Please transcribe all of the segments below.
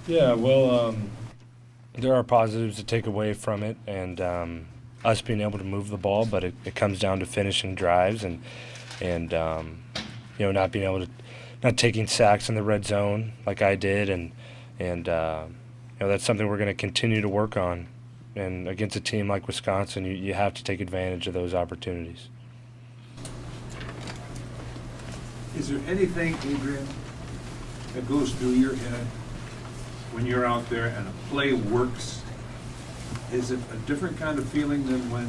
Yeah, well, there are positives to take away from it, and us being able to move the ball, but it comes down to finishing drives and not being able to, not taking sacks in the red zone like I did, and that's something we're going to continue to work on. And against a team like Wisconsin, you have to take advantage of those opportunities. Is there anything, Adrian, that goes through your head when you're out there and a play works? Is it a different kind of feeling than when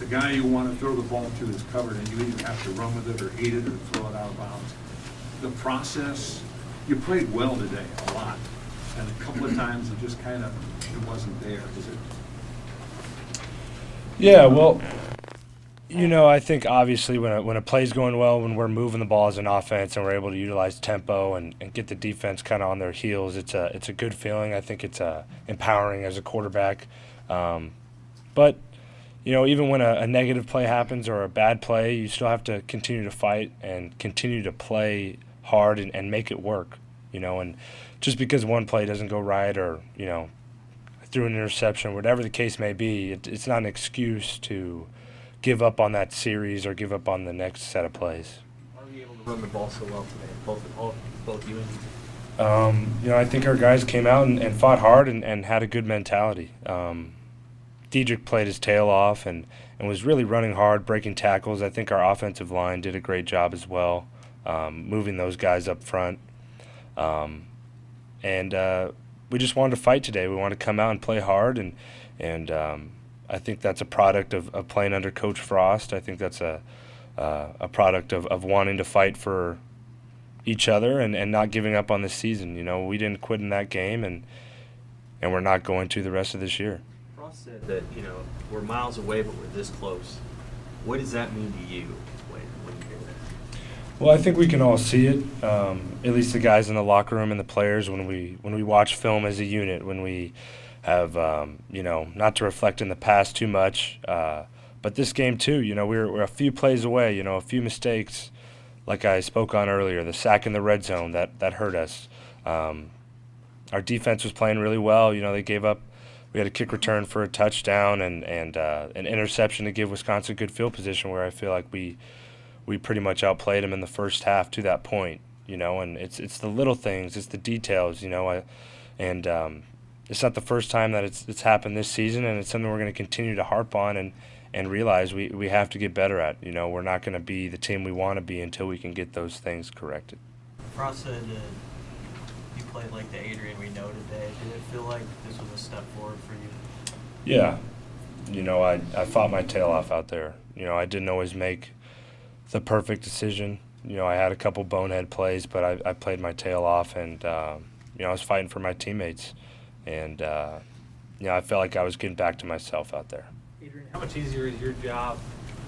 the guy you want to throw the ball to is covered and you either have to run with it or eat it or throw it out of bounds? The process, you played well today, a lot, and a couple of times it just kind of, it wasn't there, is it? Yeah, well, I think obviously when a play's going well, when we're moving the ball as an offense and we're able to utilize tempo and get the defense kind of on their heels, it's a good feeling. I think it's empowering as a quarterback. But even when a negative play happens or a bad play, you still have to continue to fight and continue to play hard and make it work. And just because one play doesn't go right or through an interception, whatever the case may be, it's not an excuse to give up on that series or give up on the next set of plays. Why were you able to run the ball so well today, both you and I think our guys came out and fought hard and had a good mentality. Diedrich played his tail off and was really running hard, breaking tackles. I think our offensive line did a great job as well, moving those guys up front. And we just wanted to fight today. We wanted to come out and play hard, and I think that's a product of playing under Coach Frost. I think that's a product of wanting to fight for each other and not giving up on this season. We didn't quit in that game, and we're not going to the rest of this year. Frost said that, we're miles away, but we're this close. What does that mean to you when you hear that? Well, I think we can all see it. At least the guys in the locker room and the players when we watch film as a unit, when we have not to reflect in the past too much, but this game too. We're a few plays away. A few mistakes, like I spoke on earlier, the sack in the red zone that hurt us. Our defense was playing really well. They gave up. We had a kick return for a touchdown and an interception to give Wisconsin good field position, where I feel like we pretty much outplayed them in the first half to that point. And it's the little things, it's the details. It's not the first time that it's happened this season, and it's something we're going to continue to harp on and realize we have to get better at. We're not going to be the team we want to be until we can get those things corrected. Frost said you played like the Adrian we know today. Did it feel like this was a step forward for you? Yeah. I fought my tail off out there. I didn't always make the perfect decision. I had a couple bonehead plays, but I played my tail off, and I was fighting for my teammates. And I felt like I was getting back to myself out there. Adrian, how much easier is your job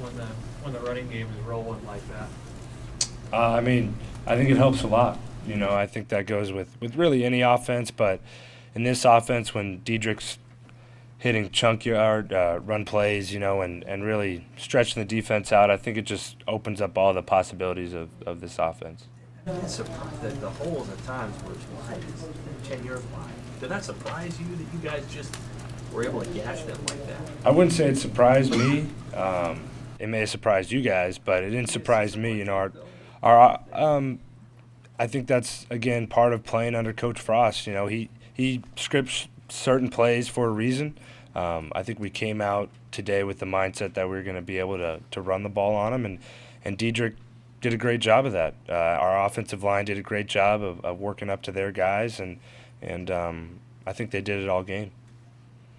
when the running game is rolling like that? I think it helps a lot. I think that goes with really any offense, but in this offense, when Diedrich's hitting chunk yard run plays, and really stretching the defense out, I think it just opens up all the possibilities of this offense. It's surprised that the holes at times were as wide as 10-yard line. Did that surprise you that you guys just were able to gash them like that? I wouldn't say it surprised me. It may have surprised you guys, but it didn't surprise me. I think that's again part of playing under Coach Frost. He scripts certain plays for a reason. I think we came out today with the mindset that we were going to be able to run the ball on him, and Diedrich did a great job of that. Our offensive line did a great job of working up to their guys, and I think they did it all game.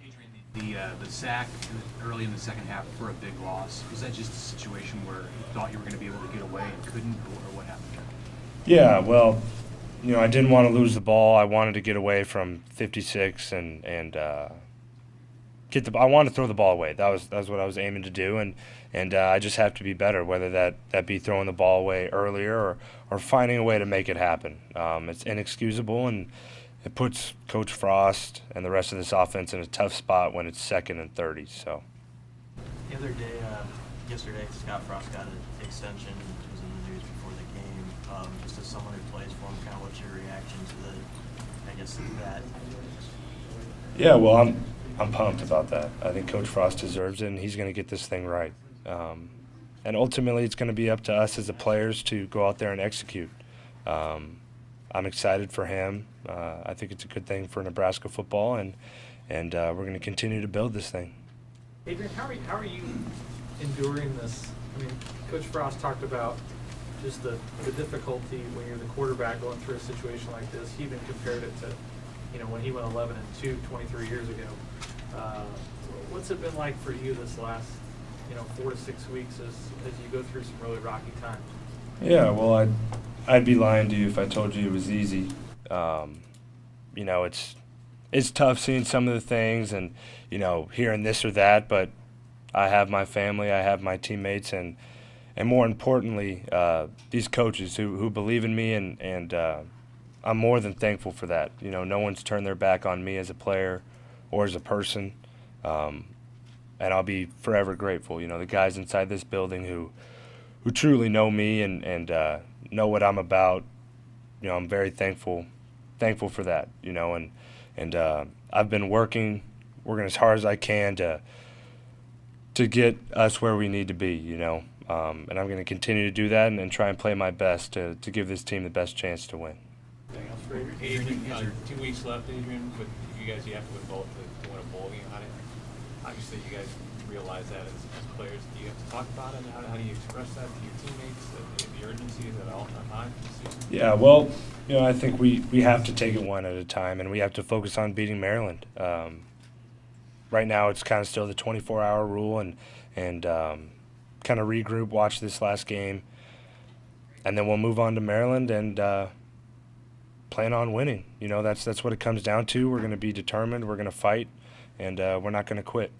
Adrian, the sack early in the second half for a big loss, was that just a situation where you thought you were going to be able to get away and couldn't, or what happened there? Yeah, well, I didn't want to lose the ball. I wanted to get away from 56 and I wanted to throw the ball away. That was what I was aiming to do, and I just have to be better, whether that be throwing the ball away earlier or finding a way to make it happen. It's inexcusable, and it puts Coach Frost and the rest of this offense in a tough spot when it's 2nd and 30. So The other day, yesterday, Scott Frost got an extension. It was in the news before the game. Just as someone who plays for him, kind of what's your reaction to the, I guess, that? Yeah, well, I'm pumped about that. I think Coach Frost deserves it, and he's going to get this thing right. And ultimately, it's going to be up to us as the players to go out there and execute. I'm excited for him. I think it's a good thing for Nebraska football, and we're going to continue to build this thing. Adrian, how are you enduring this? I mean, Coach Frost talked about just the difficulty when you're the quarterback going through a situation like this. He even compared it to, when he went 11-2 23 years ago. What's it been like for you this last, 4 to 6 weeks as you go through some really rocky times? Yeah, well, I'd be lying to you if I told you it was easy. It's tough seeing some of the things and, hearing this or that, but I have my family, I have my teammates, and more importantly, these coaches who believe in me, and I'm more than thankful for that. No one's turned their back on me as a player or as a person, and I'll be forever grateful. The guys inside this building who truly know me and know what I'm about. I'm very thankful for that. And I've been working as hard as I can to get us where we need to be. And I'm going to continue to do that and try and play my best to give this team the best chance to win. Adrian, 2 weeks left, Adrian, but you guys, you have to win both to win a bowl game. Obviously, you guys realize that as players. Do you have to talk about it? How do you express that to your teammates? The urgency is at all times this season? Yeah, well, I think we have to take it one at a time, and we have to focus on beating Maryland. Right now, it's kind of still the 24-hour rule, and kind of regroup, watch this last game, and then we'll move on to Maryland and plan on winning. That's what it comes down to. We're going to be determined. We're going to fight, and we're not going to quit.